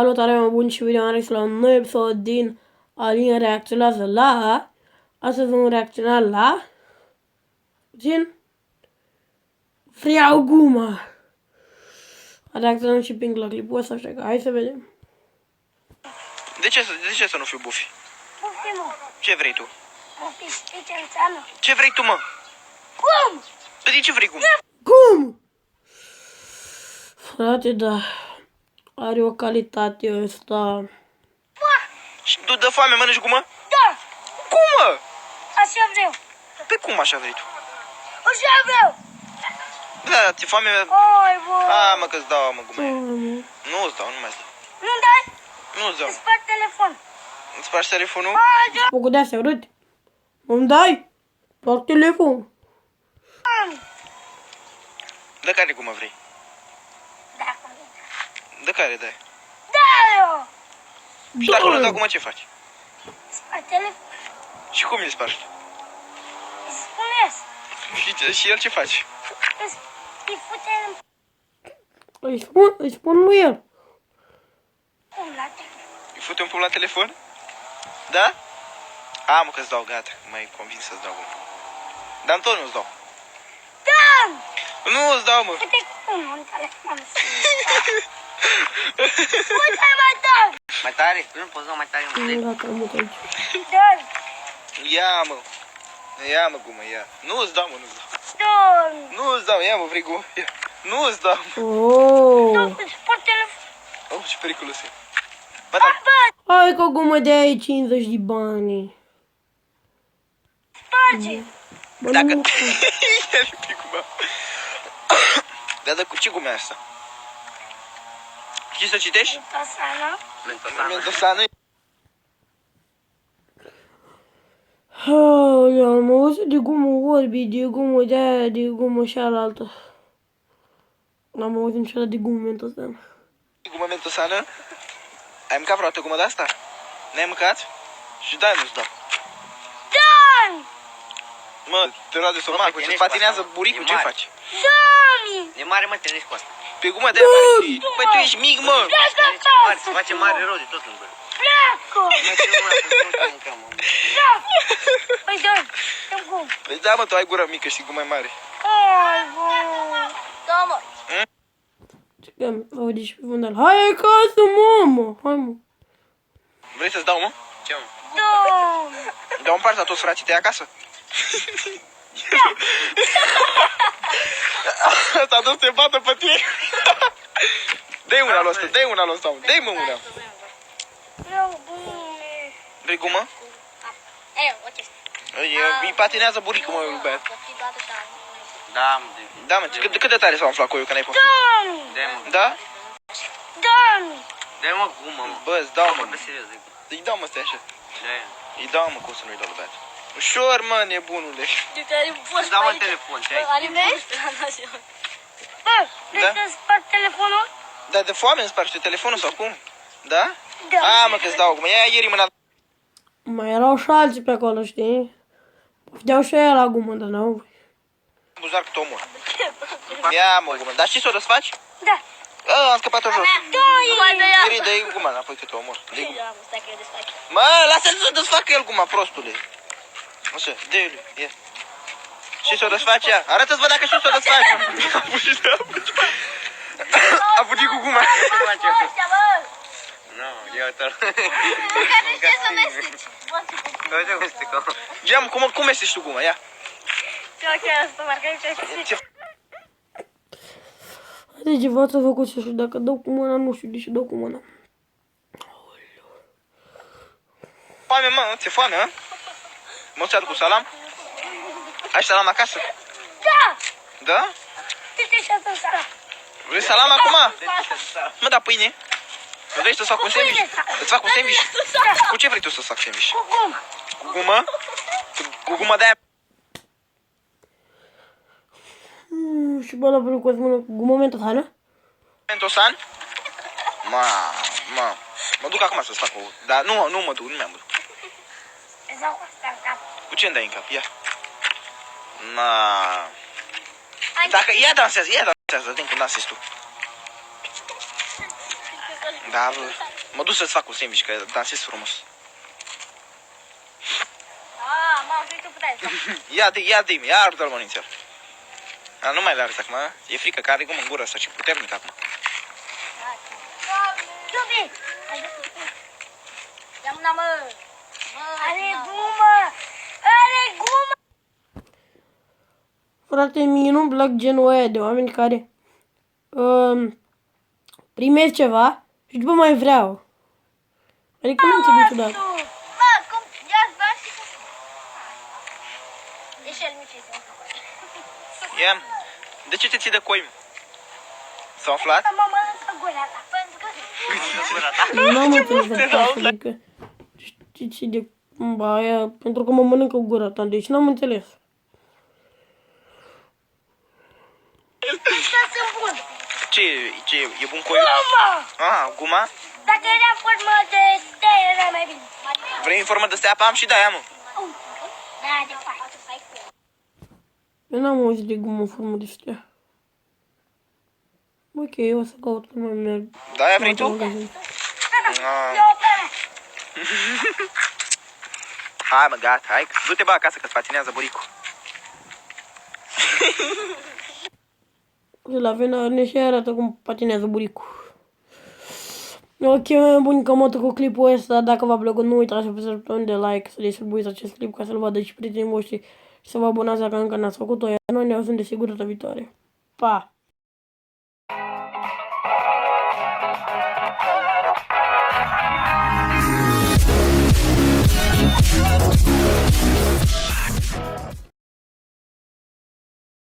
Salutare, mă bun și bine am la un nou episod din Alin reacționează la... Astăzi vom reacționa la... Vreau gumă! Reacționăm și ping la clipul ăsta, așa că hai să vedem. De ce să nu fiu Buffy? Buffy, mă. Ce vrei tu? Buffy, știi ce înseamnă? Ce vrei tu, mă? Cum? De ce vrei gumă? Cum? Frate, da. Are o calitate ăsta. Și tu dă foame, mănânci gumă? Da, Cum, mă? așa vreau. Pe cum așa vrei tu? Așa vreau. Da, ți-e foame? Oi, bă. A, mă, că-ți dau, mă, gumă. Nu. Nu-ți dau, nu mai dau. Nu-mi dai? Nu-ți dau. Îți sparg telefon. Îți spargi telefonul? Hai, da. Făcut de-astea urât. Îmi dai? Doar telefon. De care gumă vrei? Da, De care dai? da, eu. Și dacă nu dau gumă, ce faci? Sparg telefon. Și cum îl spargi? Îi spuneți. Și el ce faci? Îi fute Îi spun lui el. cum la telefon. Îi fute un pumn la telefon? Da? A, mă, că-ți dau, gata. M-ai convins să-ți dau gumă. Dar tot nu-ți dau. Da! Nu îți dau, mă. Fute cum în telefon. Fute mai tare. Mai tare? Nu poți da mai tare, mă. Gata, am mutat aici. Da, Ia, mă. Ia, mă, gumă, ia. Nu-ți dau, mă, nu-ți dau. da. Nu-ți dau, ia, mă, vrei gumă? Ia. Nu-ți dau. Oh. Da, îți sparg telefon. Oh, ce periculos e. Bă, dar... Bă, Hai că o gumă de aici 50 de bani. sparge. Bă, Dacă... nu. Ia pe gumă. Dar cu ce gume e asta? Știi să citești? Tasana. Mentosană. Am auzit de gumă orbi, de gumă de aia, de gumă și alaltă. N-am auzit niciodată de gumă mentosană. Gumă mentosană? Ai mâncat vreodată gumă de asta? N-ai mâncat? Și da, nu-ți dau. Da! Mă, te rog de somacul, te ce nești cu patinează asta, buricul, e ce mare. faci? Doamne! E mare, mă, te cu asta. Pe gumă de aia mare și... Băi, tu ești mic, mă! Ce mare, se face mare rău de tot în gură. Pleacă! Mă, ce nu mai mâncăm, mă. Păi da, dăm cum? Păi da, mă, tu ai gură mică și gumă mare. Hai, bă! Da, mă! Ce că am auzit și pe fundal. Hai acasă, mamă! Hai, mă! Vrei să-ți dau, mă? Ce, mă? Da! Dau un part la toți frații tăi acasă? S-a dus să te bată pe tine. Dă-i una lui ăsta, dă-i una lui ăsta, dă-i mă una. Vreau bune! Vrei gumă? Ei, uite! Îi patinează buricul, mă, băiat. Da, mă, Da, mă, cât de tare s-a umflat coiul că n-ai poftit? Doamne! de mă. Da? Doamne! De mă, gumă, mă. Bă, îți dau, mă. Pe serios, de gumă. Îi dau, mă, stai așa. De-aia. Îi dau, mă, cum să nu-i dau lui băiat. Ușor, mă, nebunule. Îți dau, mă, telefon, ce ai? Bă, vrei Da? să sparg telefonul? Dar de foame îmi spargi tu telefonul sau cum? Da? Da. A, mă, că-ți dau, mă. Ia ieri mâna. Mai erau și alții pe acolo, știi? Pofteau și aia la gumă, dar n-au. Buzuar că te omor. Ia, mă, gumă. Dar știi să o desfaci? Da! Am scăpat-o jos. Ieri, dă-i guma înapoi că te omor. Dă-i guma. Mă, lasă-l să desfacă el guma, prostule. Așa, dă-i lui, ia. Și să o desfaci ea. Arată-ți, vă, dacă știu să o desfaci. A fugit cu guma. Nu, ia uite-l. Uite cum stică. Ia, mă, cum mestești tu guma, ia. Haide, ceva ați făcut și așa, dacă dau cu mâna, nu știu de ce dau cu mâna. Foame, mă, ți-e foame, hă? Mă, ți-aduc cu salam? Ai salam acasă? Da! Da? De ce și asta sala? Vrei salam acum? Mă, da pâine. Vrei să-ți fac un sandwich? Îți fac un sandwich? Cu ce vrei tu să-ți fac sandwich? Cu gumă! Cu gumă? Cu gumă de aia? Și bă, la vreo cu mână cu gumă mentosană? Mentosan? Mă duc acum să-ți fac o... Dar nu mă duc, nu mi-am duc. Îți dau cu asta în cap. Cu ce îmi dai în cap? Ia. Dacă... Ia dansează, din când dansezi tu. Da, bă. Mă duc să-ți fac un sandwich, că dansez frumos. M-am și tu puteai. Ia arde-l mănințel. Nu mai le arăți acum, e frică, că are gumă în gură asta și puternic acum. Iubi! Ia mâna, mă! Are gumă! Are gumă! Frate, mie nu-mi plac genul ăia de oameni care primesc ceva și după mai vreau. Adică nu înțeleg niciodată. Bă, cum? Ia-ți bani și cum? Deși el mici Ia, de ce te ții de coi? S-a aflat? mă mănâncă gura ta, pentru că... Da. Nu am înțeles asta, adică știi ce de aia, pentru că mă mănâncă gura ta, deci n-am înțeles. Ăștia sunt buni. Ce e bun coiul? Gumă! Guma? Dacă era formă de stea, era mai bine. Vrei în formă de stea? Am și de-aia, mă. Da, de fapt. Eu n-am auzit de gumă în formă de stea. Ok, eu o să caut când mai merg. Da, vrei tu? Eu pe Hai, mă, gata, hai. Du-te, bă, acasă, că-ți patinează buricul. La final ne și arată cum patinează buricul. Ok, bunica moto cu clipul ăsta. Dacă v-a plăcut, nu uitați să apăsați butonul de like, să distribuiți acest clip ca să-l vadă și prietenii voștri și să vă abonați dacă încă n-ați făcut-o. Iar noi ne auzim de sigur data viitoare. Pa!